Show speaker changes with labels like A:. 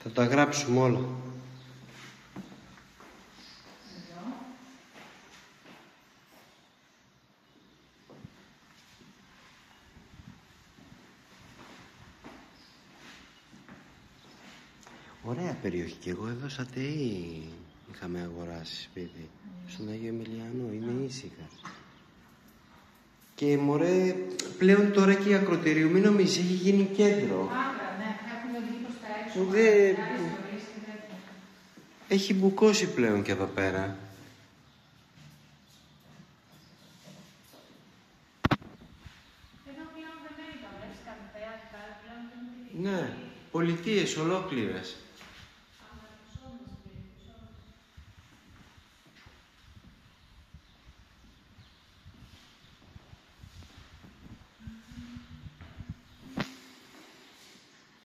A: Θα τα γράψουμε όλα. Ωραία περιοχή και εγώ εδώ στα ΤΕΗ είχαμε αγοράσει σπίτι. Στον Αγίο Εμιλιανό, είναι ήσυχα. Και μωρέ, πλέον τώρα και η ακροτηρίου, μην νομίζεις, έχει γίνει κέντρο.
B: Άρα, ναι, έχουν βγει προς τα έξω.
A: Έχει μπουκώσει πλέον και εδώ πέρα.
B: Εδώ πλέον δεν είναι, βλέπεις κάθε θέατρα, πλέον δεν είναι.
A: Ναι, πολιτείες ολόκληρες.